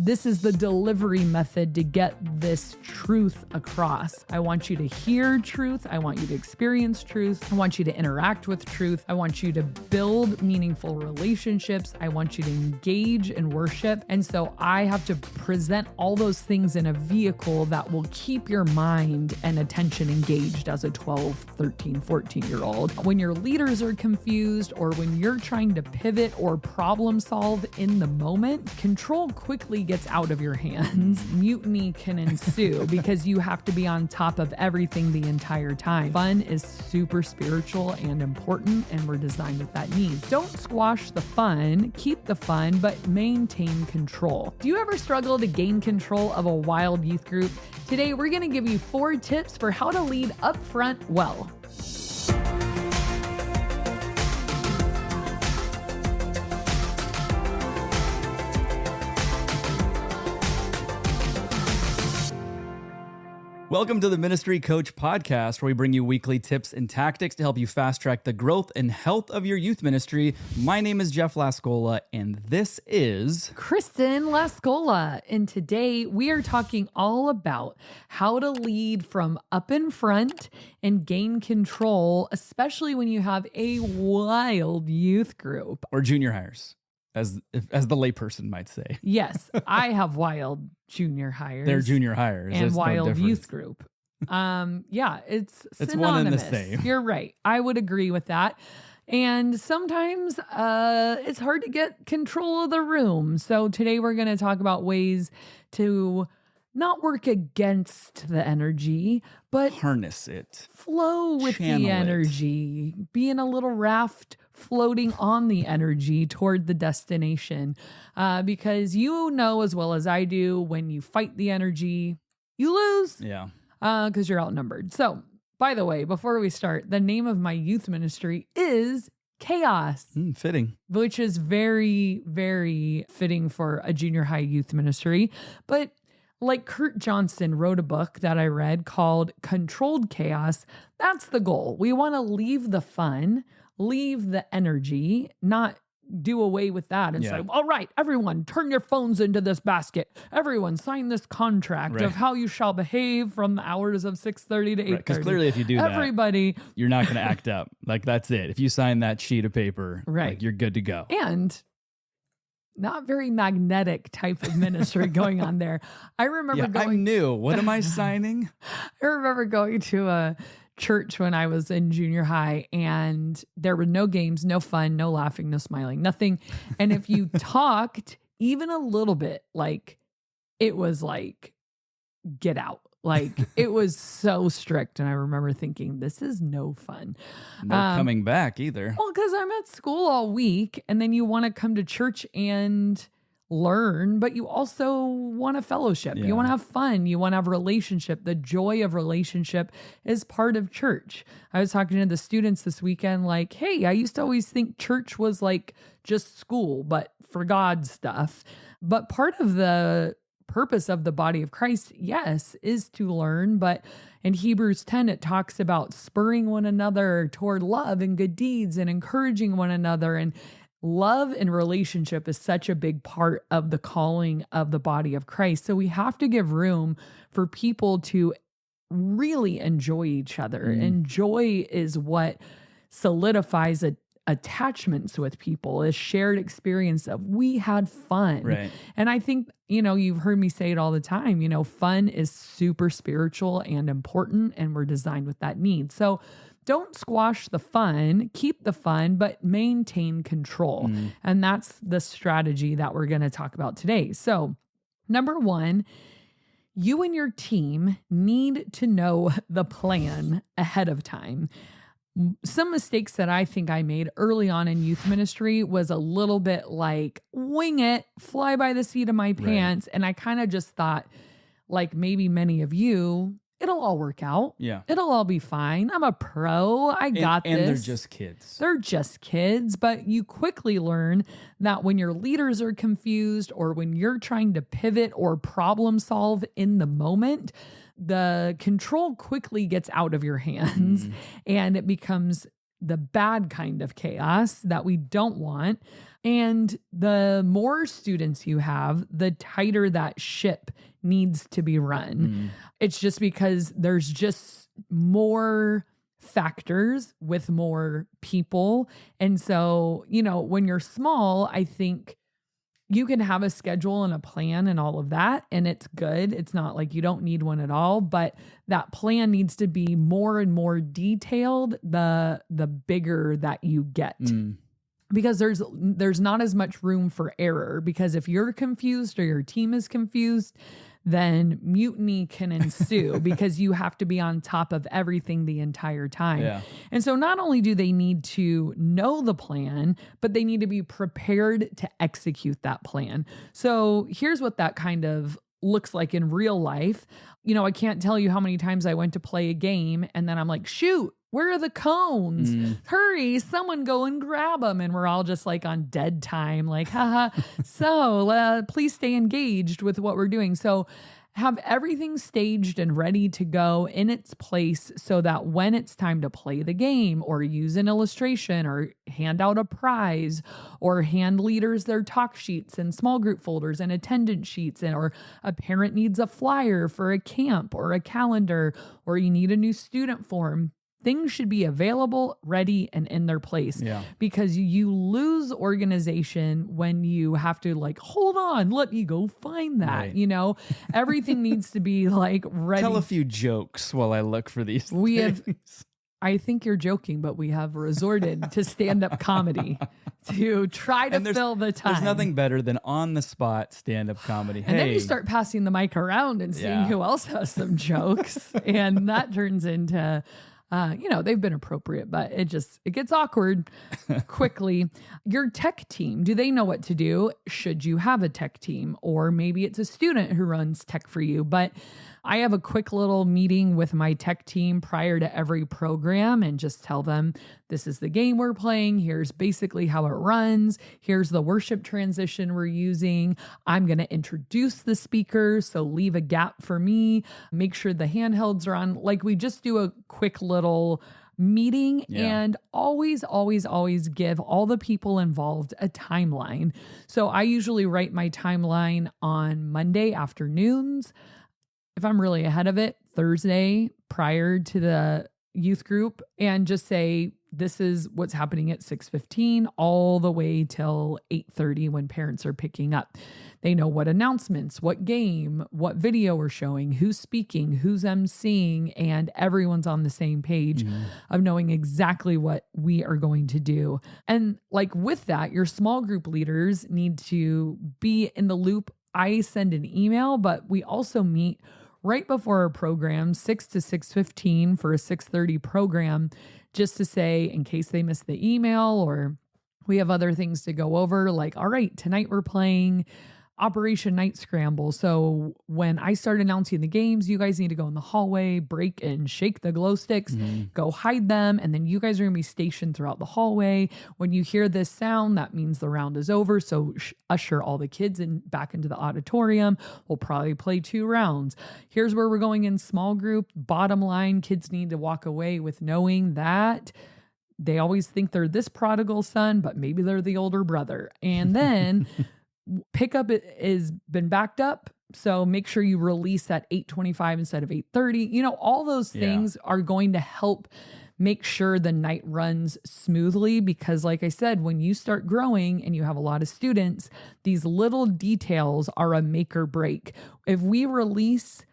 This is the delivery method to get this truth across. I want you to hear truth. I want you to experience truth. I want you to interact with truth. I want you to build meaningful relationships. I want you to engage in worship. And so I have to present all those things in a vehicle that will keep your mind and attention engaged as a 12, 13, 14-year-old. When your leaders are confused or when you're trying to pivot or problem solve in the moment, control quickly gets out of your hands. Mutiny can ensue because you have to be on top of everything the entire time. Fun is super spiritual and important, and we're designed with that need. Don't squash the fun, keep the fun, but maintain control. Do you ever struggle to gain control of a wild youth group? Today, we're going to give you 4 tips for how to lead up front well. Welcome to the Ministry Coach Podcast, where we bring you weekly tips and tactics to help you fast track the growth and health of your youth ministry. My name is Jeff Lascola, and this is Kristen Lascola. And today we are talking all about how to lead from up in front and gain control, especially when you have a wild youth group. or junior hires, as the layperson might say. Yes, I have wild junior hires. They're junior hires. And There's no wild difference. youth group. Yeah, it's synonymous. one and the same. You're right. I would agree with that. And sometimes it's hard to get control of the room. So today we're going to talk about ways to not work against the energy, but Harness it. flow with Channel the it. energy, be in a little raft floating on the energy toward the destination. Because you know as well as I do, when you fight the energy, you lose. Yeah. Because you're outnumbered. So, by the way, before we start, the name of my youth ministry is Chaos, Fitting. which is very, very fitting for a junior high youth ministry. But like Kurt Johnson wrote a book that I read called Controlled Chaos. That's the goal. We want to leave the fun, leave the energy, not do away with that and say, all right, everyone, turn your phones into this basket. Everyone sign this contract of how you shall behave from the hours of 6:30 to 8:30. Because clearly if you do everybody, that, you're not going to act up. Like, that's it. If you sign that sheet of paper, like, you're good to go. And not very magnetic type of ministry going on there. I remember I'm new. What am I signing? I remember going to a church when I was in junior high, and there were no games, no fun, no laughing, no smiling, nothing. And if you talked even a little bit, like, it was like, get out. Like, it was so strict. And I remember thinking, this is no fun. No coming back either. Well, because I'm at school all week, and then you want to come to church and learn, but you also want a fellowship. Yeah. You want to have fun. You want to have relationship. The joy of relationship is part of church. I was talking to the students this weekend, like, hey, I used to always think church was like just school, but for God stuff. But part of the purpose of the body of Christ, yes, is to learn. But in Hebrews 10, it talks about spurring one another toward love and good deeds and encouraging one another. And love and relationship is such a big part of the calling of the body of Christ. So we have to give room for people to really enjoy each other. And joy is what solidifies attachments with people, a shared experience of we had fun. Right. And I think, you've heard me say it all the time, fun is super spiritual and important, and we're designed with that need. So don't squash the fun, keep the fun, but maintain control. And that's the strategy that we're going to talk about today. So, number 1, you and your team need to know the plan ahead of time. Some mistakes that I think I made early on in youth ministry was a little bit like wing it, fly by the seat of my pants. And I kind of just thought, like maybe many of you, it'll all work out. Yeah. It'll all be fine. I'm a pro. I got this. And they're just kids. They're just kids. But you quickly learn that when your leaders are confused or when you're trying to pivot or problem solve in the moment, the control quickly gets out of your hands and it becomes the bad kind of chaos that we don't want. And the more students you have, the tighter that ship needs to be run. It's just because there's just more factors with more people. And so, when you're small, I think you can have a schedule and a plan and all of that, and it's good. It's not like you don't need one at all, but that plan needs to be more and more detailed the bigger that you get. Because there's not as much room for error, because if you're confused or your team is confused, then mutiny can ensue because you have to be on top of everything the entire time. Yeah. And so not only do they need to know the plan, but they need to be prepared to execute that plan. So here's what that kind of looks like in real life. I can't tell you how many times I went to play a game and then I'm like, shoot, where are the cones? Hurry, someone go and grab them. And we're all just like on dead time, like, haha. So please stay engaged with what we're doing. So have everything staged and ready to go in its place so that when it's time to play the game or use an illustration or hand out a prize or hand leaders their talk sheets and small group folders and attendance sheets, or a parent needs a flyer for a camp or a calendar, or you need a new student form, things should be available, ready, and in their place. Yeah. Because you lose organization when you have to hold on, let me go find that. Right. Everything needs to be ready. Tell a few jokes while I look for these have, things. I think you're joking, but we have resorted to stand-up comedy to try to fill the time. There's nothing better than on-the-spot stand-up comedy. And then you start passing the mic around and seeing who else has some jokes. And that turns into... they've been appropriate, but it gets awkward quickly. Your tech team, do they know what to do? Should you have a tech team? Or maybe it's a student who runs tech for you. But I have a quick little meeting with my tech team prior to every program and just tell them, this is the game we're playing. Here's basically how it runs. Here's the worship transition we're using. I'm going to introduce the speakers, so leave a gap for me. Make sure the handhelds are on. We just do a quick little meeting and always give all the people involved a timeline. So I usually write my timeline on Monday afternoons. If I'm really ahead of it, Thursday prior to the youth group, and just say, this is what's happening at 6:15 all the way till 8:30 when parents are picking up. They know what announcements, what game, what video we're showing, who's speaking, who's emceeing, and everyone's on the same page of knowing exactly what we are going to do. And with that, your small group leaders need to be in the loop. I send an email, but we also meet right before our program, 6 to 6:15 for a 6:30 program, just to say, in case they miss the email or we have other things to go over, all right, tonight we're playing Operation Night Scramble. So when I start announcing the games, you guys need to go in the hallway, break and shake the glow sticks, go hide them, and then you guys are going to be stationed throughout the hallway. When you hear this sound, that means the round is over. So usher all the kids back into the auditorium. We'll probably play 2 rounds. Here's where we're going in small group. Bottom line, kids need to walk away with knowing that they always think they're this prodigal son, but maybe they're the older brother. And then pickup is been backed up. So make sure you release at 8:25 instead of 8:30. All those things are going to help make sure the night runs smoothly, because like I said, when you start growing and you have a lot of students, these little details are a make or break. If we release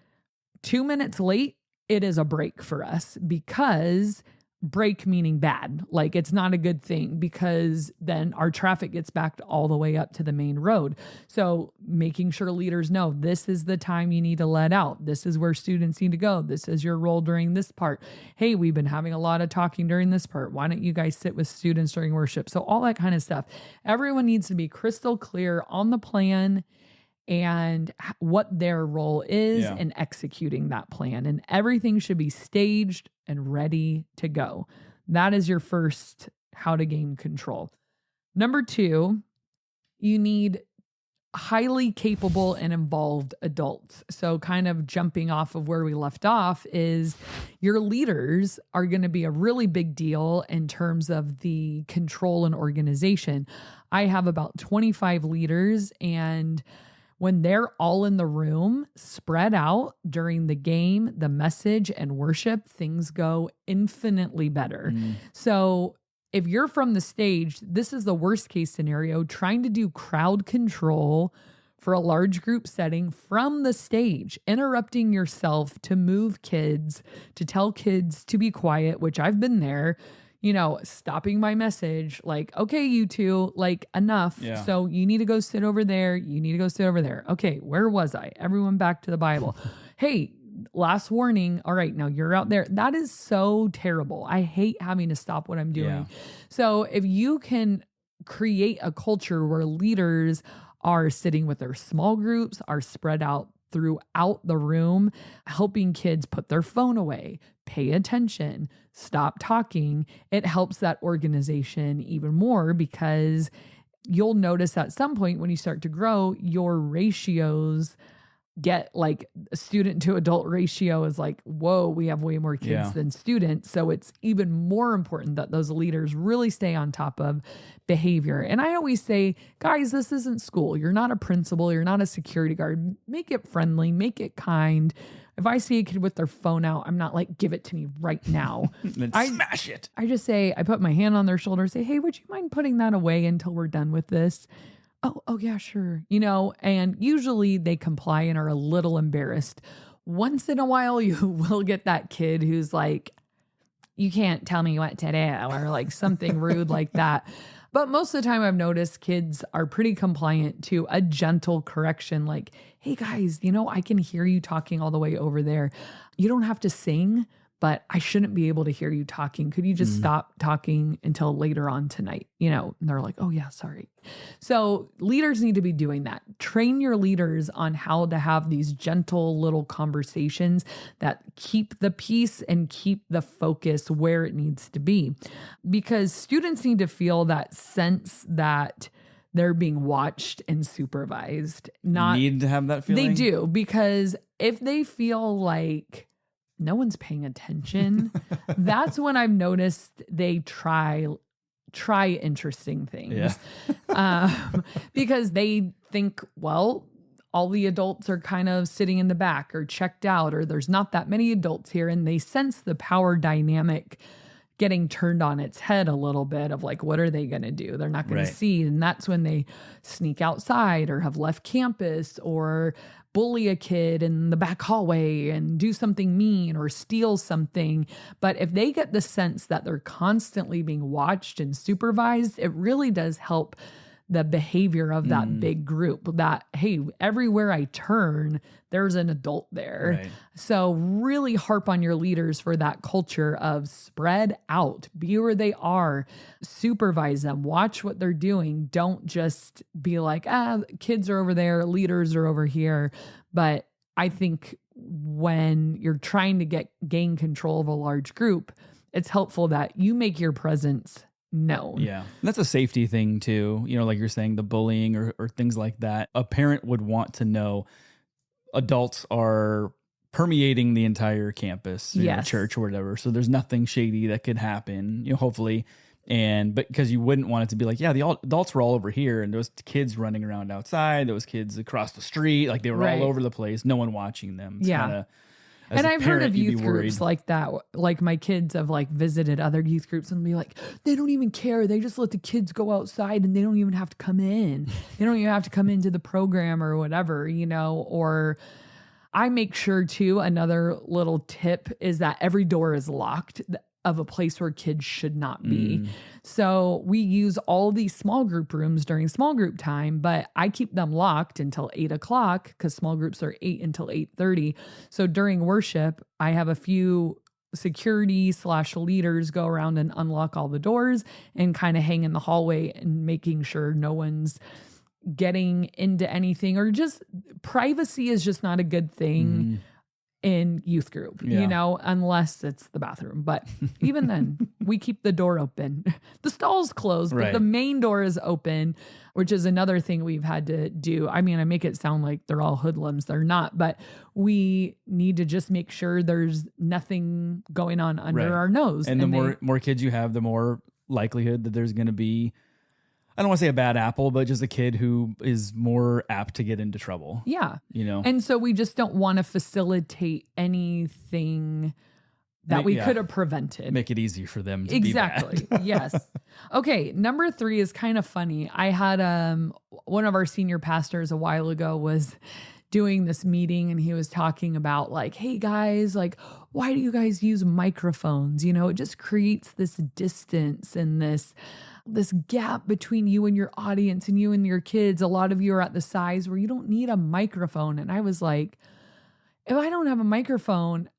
2 minutes late, it is a break for us, because break meaning bad. It's not a good thing, because then our traffic gets backed all the way up to the main road. So making sure leaders know this is the time you need to let out. This is where students need to go. This is your role during this part. Hey, we've been having a lot of talking during this part. Why don't you guys sit with students during worship? So all that kind of stuff. Everyone needs to be crystal clear on the plan and what their role is in executing that plan. And everything should be staged and ready to go. That is your first how to gain control. Number 2, you need highly capable and involved adults. So kind of jumping off of where we left off is your leaders are going to be a really big deal in terms of the control and organization. I have about 25 leaders, and when they're all in the room, spread out during the game, the message and worship, things go infinitely better. So if you're from the stage, this is the worst case scenario, trying to do crowd control for a large group setting from the stage, interrupting yourself to move kids, to tell kids to be quiet, which I've been there, stopping my message, like, okay, you two, like, enough. Yeah. So you need to go sit over there. You need to go sit over there. Okay, where was I? Everyone back to the Bible. Hey, last warning. All right, now you're out there. That is so terrible. I hate having to stop what I'm doing. Yeah. So if you can create a culture where leaders are sitting with their small groups, are spread out throughout the room, helping kids put their phone away, pay attention, stop talking, it helps that organization even more, because you'll notice at some point when you start to grow, your ratios get like a student to adult ratio is like, whoa, we have way more kids than students. So it's even more important that those leaders really stay on top of behavior. And I always say, guys, this isn't school. You're not a principal. You're not a security guard. Make it friendly, make it kind. If I see a kid with their phone out, I'm not like, give it to me right now. Smash it. I just say, I put my hand on their shoulder, say, hey, would you mind putting that away until we're done with this? Oh yeah, sure. And usually they comply and are a little embarrassed. Once in a while, you will get that kid who's like, you can't tell me what to do, or like something rude like that. But most of the time I've noticed kids are pretty compliant to a gentle correction. Like, hey guys, I can hear you talking all the way over there. You don't have to sing, but I shouldn't be able to hear you talking. Could you just stop talking until later on tonight? And they're like, oh yeah, sorry. So leaders need to be doing that. Train your leaders on how to have these gentle little conversations that keep the peace and keep the focus where it needs to be. Because students need to feel that sense that they're being watched and supervised. Need to have that feeling? They do, because if they feel like no one's paying attention, that's when I've noticed they try interesting things. Because they think, well, all the adults are kind of sitting in the back or checked out, or there's not that many adults here, and they sense the power dynamic getting turned on its head a little bit of like, what are they going to do? They're not going to see. And that's when they sneak outside or have left campus or bully a kid in the back hallway and do something mean or steal something. But if they get the sense that they're constantly being watched and supervised, it really does help the behavior of that big group, that, hey, everywhere I turn, there's an adult there. Right. So really harp on your leaders for that culture of spread out, be where they are, supervise them, watch what they're doing. Don't just be like, kids are over there, leaders are over here. But I think when you're trying to gain control of a large group, it's helpful that you make your presence known. Yeah. That's a safety thing too. Like you're saying, the bullying or things like that. A parent would want to know adults are permeating the entire campus, church or whatever. So there's nothing shady that could happen, hopefully. But because you wouldn't want it to be like, the adults were all over here and there was kids running around outside. There was kids across the street. Like they were all over the place. No one watching them. It's kinda, and I've heard of youth groups like that. Like my kids have like visited other youth groups and be like, they don't even care. They just let the kids go outside and they don't even have to come in. They don't even have to come into the program or whatever, or I make sure too, another little tip is that every door is locked of a place where kids should not be. So we use all these small group rooms during small group time, but I keep them locked until 8:00 because small groups are 8 until 8:30. So during worship, I have a few security/leaders go around and unlock all the doors and kind of hang in the hallway and making sure no one's getting into anything, or just privacy is just not a good thing in youth group, unless it's the bathroom. But even then, we keep the door open. The stall's closed, but the main door is open, which is another thing we've had to do. I mean, I make it sound like they're all hoodlums. They're not, but we need to just make sure there's nothing going on under our nose. And the more kids you have, the more likelihood that there's going to be, I don't want to say a bad apple, but just a kid who is more apt to get into trouble. Yeah. And so we just don't want to facilitate anything that we could have prevented. Make it easy for them to be bad. Yes. Okay. Number 3 is kind of funny. I had one of our senior pastors a while ago was doing this meeting, and he was talking about like, hey guys, like, why do you guys use microphones? It just creates this distance and this gap between you and your audience and you and your kids. A lot of you are at the size where you don't need a microphone. And I was like, if I don't have a microphone,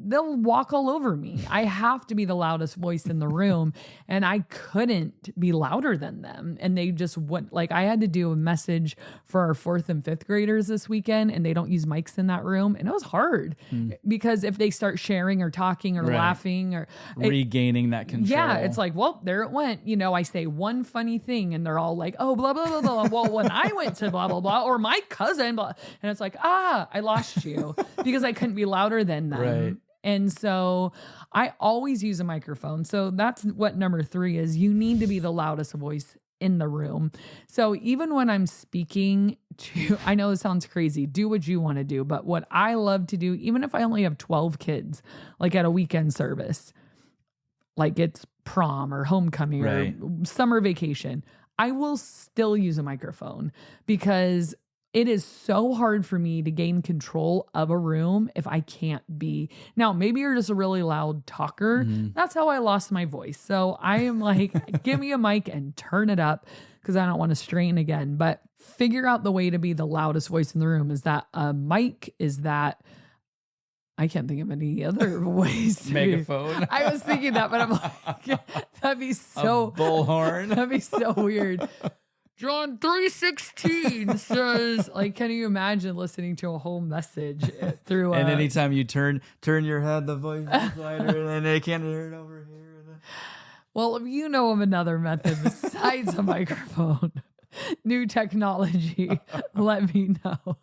they'll walk all over me. I have to be the loudest voice in the room, and I couldn't be louder than them. And they just went, like, I had to do a message for our 4th and 5th graders this weekend, and they don't use mics in that room. And it was hard because if they start sharing or talking or laughing or regaining that control. It's like, well, there it went. I say one funny thing and they're all like, oh, blah, blah, blah, blah. Well, when I went to blah, blah, blah, or my cousin, blah, and it's like, I lost you because I couldn't be louder than them. Right. And so I always use a microphone. So that's what number 3 is. You need to be the loudest voice in the room. So even when I'm speaking to, I know this sounds crazy, do what you want to do, but what I love to do, even if I only have 12 kids, like at a weekend service, like it's prom or homecoming or summer vacation, I will still use a microphone because it is so hard for me to gain control of a room if I can't be. Now, maybe you're just a really loud talker. That's how I lost my voice. So I am like, give me a mic and turn it up because I don't want to strain again. But figure out the way to be the loudest voice in the room. Is that a mic? Is that, I can't think of any other ways. Megaphone. I was thinking that, but I'm like, that'd be so. A bullhorn. That'd be so weird. John 3:16 says, like, can you imagine listening to a whole message through and anytime you turn your head, the voice is lighter and they can't hear it over here. Well, if you know of another method besides a microphone, new technology, let me know.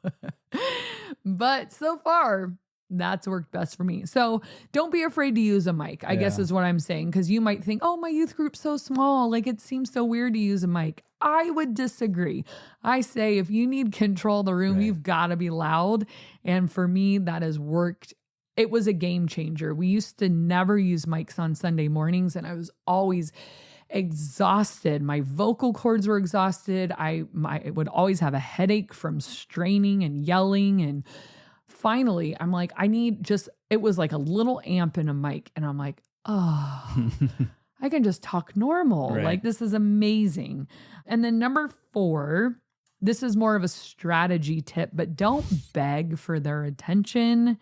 But so far, that's worked best for me. So don't be afraid to use a mic, I guess is what I'm saying. Because you might think, oh, my youth group's so small. Like, it seems so weird to use a mic. I would disagree. I say if you need control of the room, you've got to be loud. And for me, that has worked. It was a game changer. We used to never use mics on Sunday mornings, and I was always exhausted. My vocal cords were exhausted. I would always have a headache from straining and yelling. And finally, I'm like, it was like a little amp in a mic. And I'm like, oh, I can just talk normal. Like, this is amazing. And then number 4, this is more of a strategy tip, but don't beg for their attention.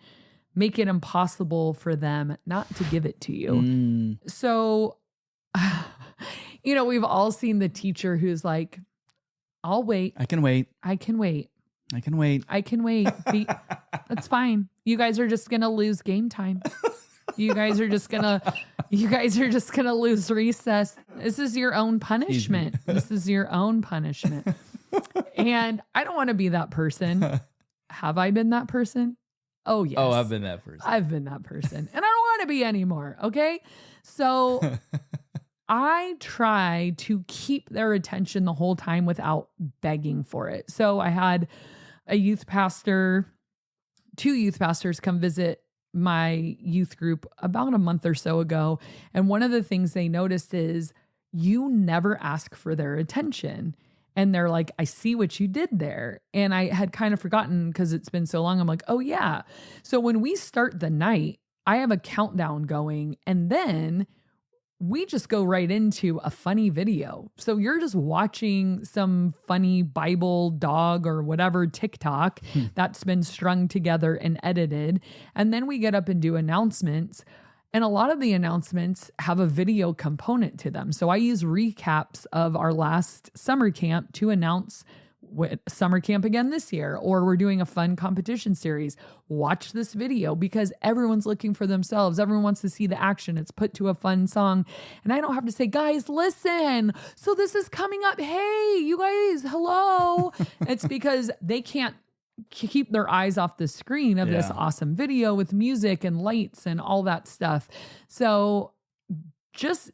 Make it impossible for them not to give it to you. So, we've all seen the teacher who's like, I'll wait. I can wait. I can wait. I can wait. I can wait. That's fine. You guys are just going to lose game time. You guys are just going to lose recess. This is your own punishment. This is your own punishment. And I don't want to be that person. Have I been that person? Oh, yes. Oh, I've been that person. I've been that person. And I don't want to be anymore. Okay. So I try to keep their attention the whole time without begging for it. So I had a youth pastor, 2 youth pastors come visit my youth group about a month or so ago. And one of the things they noticed is you never ask for their attention. And they're like, I see what you did there. And I had kind of forgotten because it's been so long. I'm like, oh yeah. So when we start the night, I have a countdown going, and then we just go right into a funny video. So you're just watching some funny Bible dog or whatever TikTok that's been strung together and edited. And then we get up and do announcements. And a lot of the announcements have a video component to them. So I use recaps of our last summer camp to announce summer camp again this year, or we're doing a fun competition series. Watch this video because everyone's looking for themselves. Everyone wants to see the action. It's put to a fun song. And I don't have to say, guys, listen. So this is coming up. Hey, you guys, hello. It's because they can't keep their eyes off the screen of this awesome video with music and lights and all that stuff. So just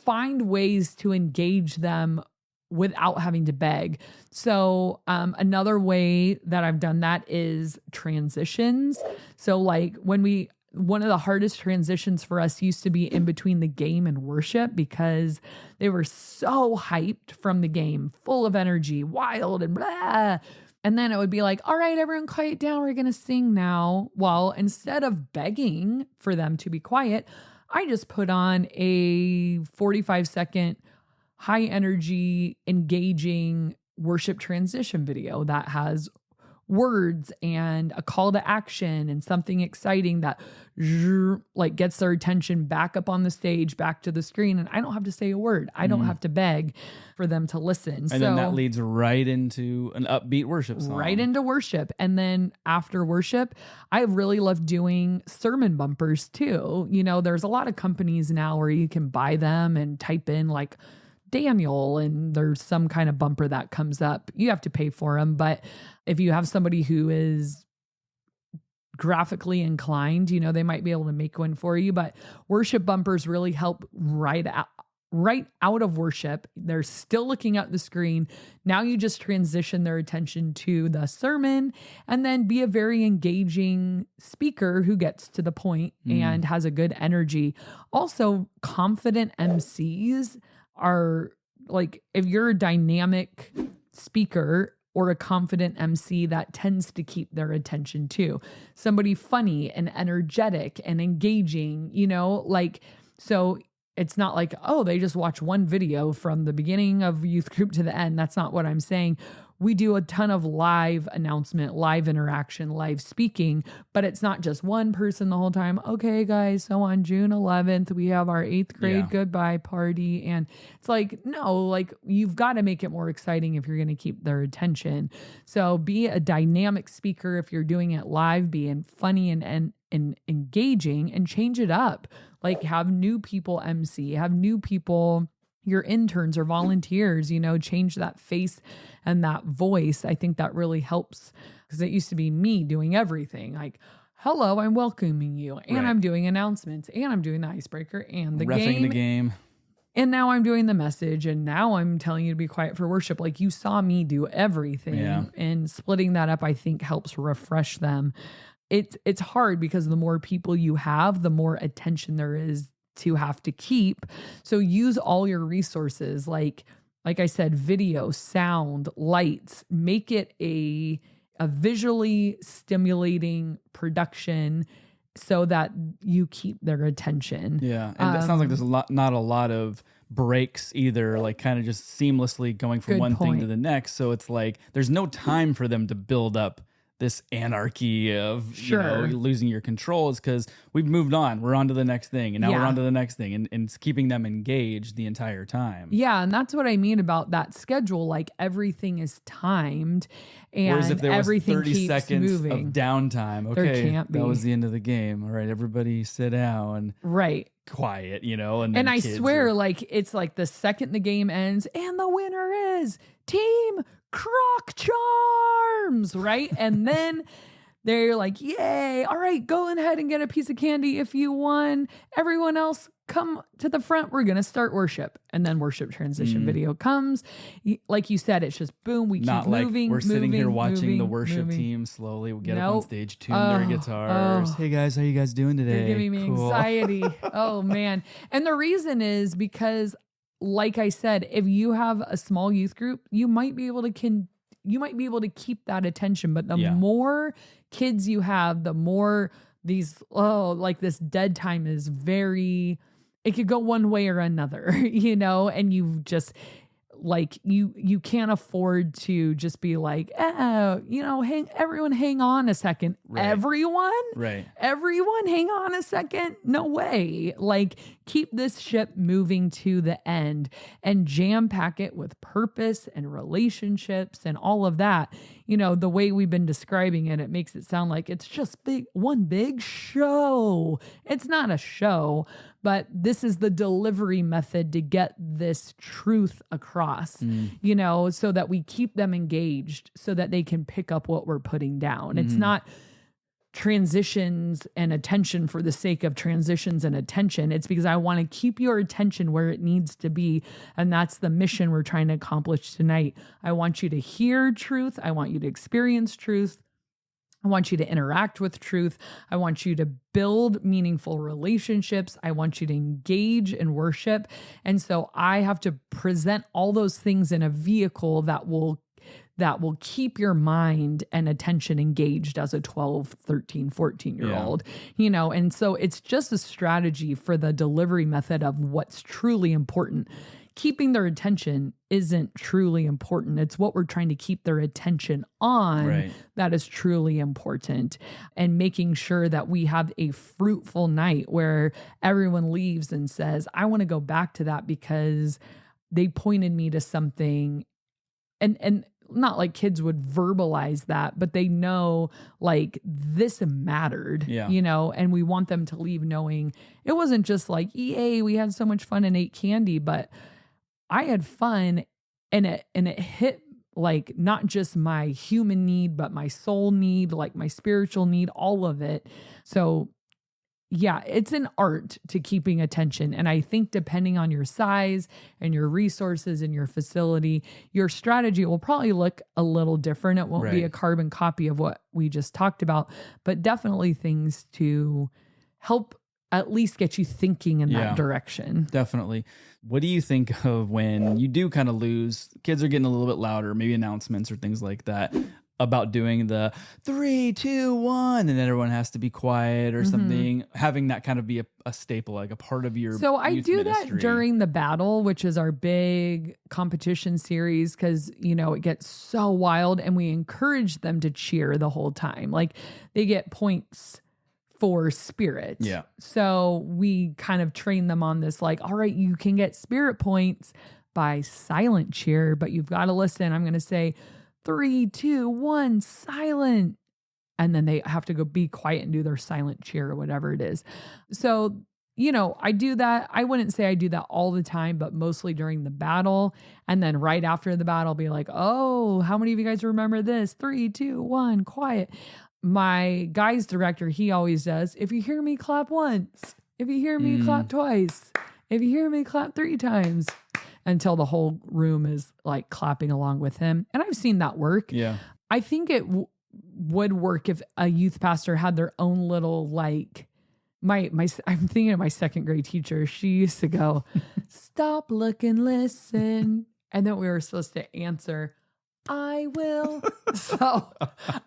find ways to engage them without having to beg. So another way that I've done that is transitions. So like one of the hardest transitions for us used to be in between the game and worship, because they were so hyped from the game, full of energy, wild and blah. And then it would be like, all right, everyone quiet down. We're going to sing now. Well, instead of begging for them to be quiet, I just put on a 45-second high energy, engaging worship transition video that has words and a call to action and something exciting that like gets their attention back up on the stage, back to the screen. And I don't have to say a word. I don't have to beg for them to listen. And then that leads right into an upbeat worship song. Right into worship. And then after worship, I really love doing sermon bumpers too. You know, there's a lot of companies now where you can buy them and type in like Daniel, and there's some kind of bumper that comes up. You have to pay for them. But if you have somebody who is graphically inclined, you know, they might be able to make one for you. But worship bumpers really help right out of worship. They're still looking at the screen. Now you just transition their attention to the sermon, and then be a very engaging speaker who gets to the point and has a good energy. Also, confident MCs are like, if you're a dynamic speaker or a confident MC, that tends to keep their attention too. Somebody funny and energetic and engaging, you know, like, so it's not like, oh, they just watch one video from the beginning of youth group to the end. That's not what I'm saying. We do a ton of live announcement, live interaction, live speaking, but it's not just one person the whole time. Okay, guys, so on June 11th, we have our 8th grade goodbye party. And it's like, no, like you've got to make it more exciting if you're going to keep their attention. So be a dynamic speaker if you're doing it live, being funny and engaging, and change it up. Like have new people MC, have new people, your interns or volunteers, you know, change that face and that voice. I think that really helps, because it used to be me doing everything. Like, hello, I'm welcoming you, and I'm doing announcements, and I'm doing the icebreaker and the Reffing the game. And now I'm doing the message, and now I'm telling you to be quiet for worship. Like you saw me do everything, and splitting that up, I think, helps refresh them. It's hard because the more people you have, the more attention there is to have to keep. So use all your resources, like I said, video, sound, lights. Make it a visually stimulating production so that you keep their attention. Yeah, and it sounds like there's not a lot of breaks either, like kind of just seamlessly going from one thing to the next. So it's like there's no time for them to build up this anarchy of you know, losing your control, is because we've moved on. We're on to the next thing, and now we're on to the next thing, and it's keeping them engaged the entire time. Yeah, and that's what I mean about that schedule. Like everything is timed, and whereas if there was everything 30 keeps seconds moving. of downtime, okay, that was the end of the game. All right, everybody sit down. Right. Quiet, you know, and I swear, like it's like the second the game ends, and the winner is Team Croc Charms, right? And then they're like, yay, all right, go ahead and get a piece of candy if you won. Everyone else, come to the front. We're going to start worship. And then worship transition video comes. Like you said, it's just boom, we Not keep like moving. We're sitting here watching moving, the worship team slowly get up on stage, tune their guitars. Hey guys, how you guys doing today? You're giving me anxiety. Oh man. And the reason is because, like I said, if you have a small youth group, you might be able to keep that attention. But the more kids you have, the more these like this dead time is it could go one way or another, you know. And you've just, like you can't afford to just be like, everyone hang on a second. Right. Everyone hang on a second. No way. Like, keep this ship moving to the end and jam pack it with purpose and relationships and all of that. The way we've been describing it, it makes it sound like it's just one big show. It's not a show, but this is the delivery method to get this truth across, so that we keep them engaged so that they can pick up what we're putting down. It's not transitions and attention for the sake of transitions and attention. It's because I want to keep your attention where it needs to be. And that's the mission we're trying to accomplish tonight. I want you to hear truth. I want you to experience truth. I want you to interact with truth. I want you to build meaningful relationships. I want you to engage in worship. And so I have to present all those things in a vehicle that will keep your mind and attention engaged as a 12, 13, 14-year-old, and so it's just a strategy for the delivery method of what's truly important. Keeping their attention isn't truly important. It's what we're trying to keep their attention on that is truly important, and making sure that we have a fruitful night where everyone leaves and says, I want to go back to that because they pointed me to something. And not like kids would verbalize that, but they know like this mattered, and we want them to leave knowing it wasn't just like, EA, we had so much fun and ate candy, but I had fun and it hit like not just my human need, but my soul need, like my spiritual need, all of it. So yeah, it's an art to keeping attention. And I think depending on your size and your resources and your facility, your strategy will probably look a little different. It won't be a carbon copy of what we just talked about, but definitely things to help at least get you thinking in that direction. Definitely. What do you think of when you do kind of lose, kids are getting a little bit louder, maybe announcements or things like that, about doing the 3, 2, 1, and then everyone has to be quiet or something, having that kind of be a staple, like a part of your So I do ministry. That during the battle, which is our big competition series, because, it gets so wild and we encourage them to cheer the whole time. Like they get points for spirit. Yeah. So we kind of train them on this, like, all right, you can get spirit points by silent cheer, but you've got to listen. I'm going to say 3, 2, 1, silent. And then they have to go be quiet and do their silent cheer or whatever it is. So, I do that. I wouldn't say I do that all the time, but mostly during the battle. And then right after the battle, be like, oh, how many of you guys remember this? 3, 2, 1, quiet. My guys director, he always does, if you hear me, clap once. If you hear me, clap twice. If you hear me, clap 3 times. Until the whole room is like clapping along with him. And I've seen that work. Yeah. I think it would work if a youth pastor had their own little, like, I'm thinking of my second grade teacher. She used to go, stop, look, and listen. And then we were supposed to answer, I will. So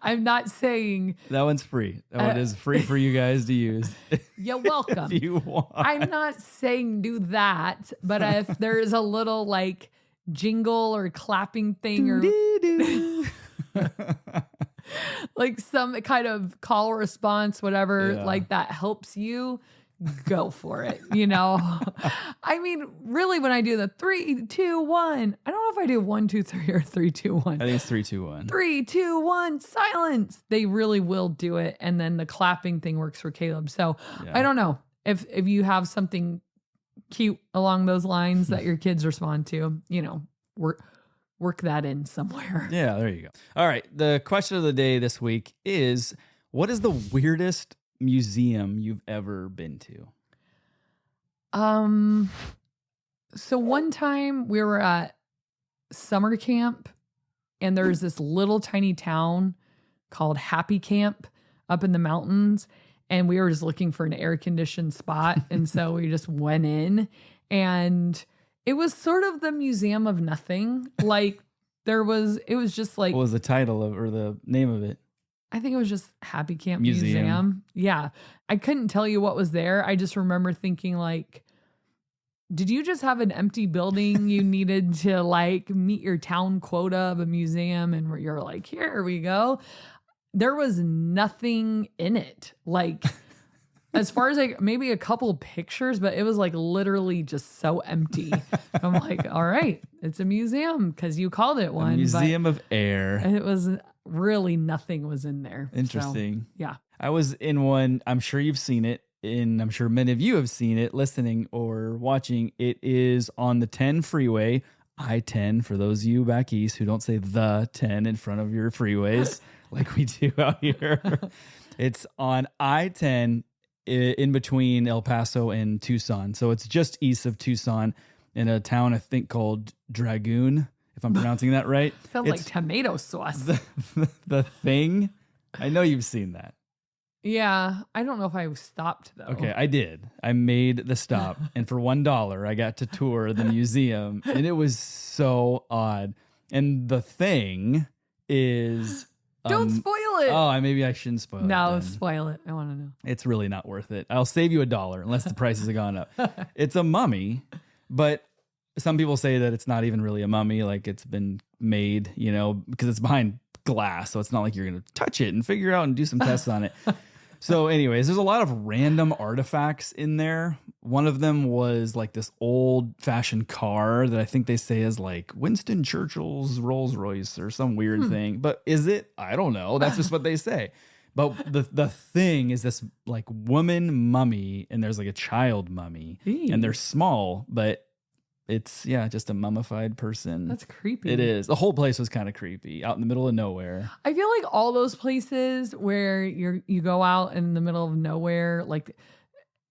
I'm not saying that one's free. That one is free for you guys to use. You're welcome. If you want. I'm not saying do that, but if there is a little like jingle or clapping thing or like some kind of call response, whatever, like that helps you, go for it. I mean, really, when I do the 3, 2, 1, I don't know if I do 1, 2, 3 or 3, 2, 1. I think it's 3, 2, 1. 3, 2, 1, silence. They really will do it. And then the clapping thing works for Caleb. So I don't know if you have something cute along those lines that your kids respond to, work that in somewhere. Yeah, there you go. All right. The question of the day this week is, what is the weirdest museum you've ever been to? So one time we were at summer camp and there's this little tiny town called Happy Camp up in the mountains, and we were just looking for an air conditioned spot. And so we just went in, and it was sort of the museum of nothing. Like it was just like, what was the title or the name of it? I think it was just Happy Camp Museum. Yeah. I couldn't tell you what was there. I just remember thinking like, did you just have an empty building you needed to like meet your town quota of a museum and you're like, here we go? There was nothing in it. Like, as far as like maybe a couple pictures, but it was like literally just so empty. I'm like, all right, it's a museum because you called it one. A museum of air. And it was really nothing was in there. Interesting. So, yeah. I was in one, I'm sure you've seen it, and I'm sure many of you have seen it listening or watching. It is on the 10 freeway, I-10, for those of you back east who don't say the 10 in front of your freeways like we do out here. It's on I-10 in between El Paso and Tucson. So it's just east of Tucson in a town, I think, called Dragoon, if I'm pronouncing that right. Sounds like tomato sauce. The Thing. I know you've seen that. Yeah, I don't know if I stopped though. Okay, I did. I made the stop, and for $1, I got to tour the museum, and it was so odd. And the thing is, don't spoil it. Oh, maybe I shouldn't spoil it. No, spoil it. I want to know. It's really not worth it. I'll save you $1 unless the prices have gone up. It's a mummy, but some people say that it's not even really a mummy, like it's been made, you know, because it's behind glass, so it's not like you're going to touch it and figure out and do some tests on it. So anyways, there's a lot of random artifacts in there. One of them was like this old fashioned car that I think they say is like Winston Churchill's Rolls Royce or some weird thing. But is it? I don't know. That's just what they say. But the thing is this like woman mummy, and there's like a child mummy. And they're small, but it's, yeah, just a mummified person. That's creepy. It is. The whole place was kind of creepy, out in the middle of nowhere. I feel like all those places where you go out in the middle of nowhere, like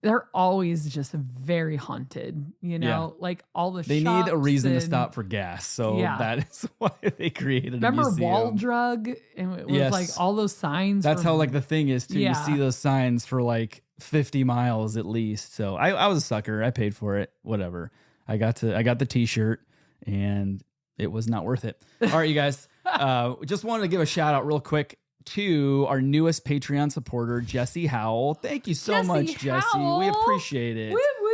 they're always just very haunted, you know, like all the they shops need a reason to stop for gas. So that is why they created a museum. Remember Wall Drug? And it was like all those signs. That's how like the thing is too. You see those signs for like 50 miles at least. So I was a sucker. I paid for it. Whatever. I got the t-shirt and it was not worth it. All right, you guys. Just wanted to give a shout out real quick to our newest Patreon supporter, Jesse Howell. Thank you so much, Jesse. We appreciate it. Woo, woo.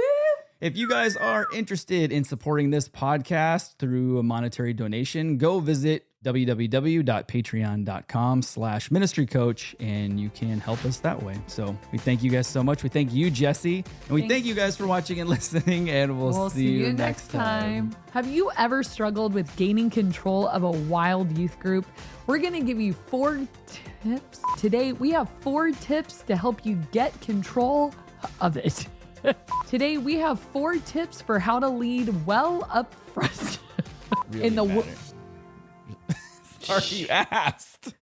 If you guys are interested in supporting this podcast through a monetary donation, go visit www.patreon.com/ministrycoach and you can help us that way. So we thank you guys so much. We thank you, Jesse, and we thank you guys for watching and listening, and we'll see you next time. Have you ever struggled with gaining control of a wild youth group? We're going to give you 4 tips. Today, we have 4 tips to help you get control of it. Today, we have 4 tips for how to lead well up front. Really Sorry, you asked.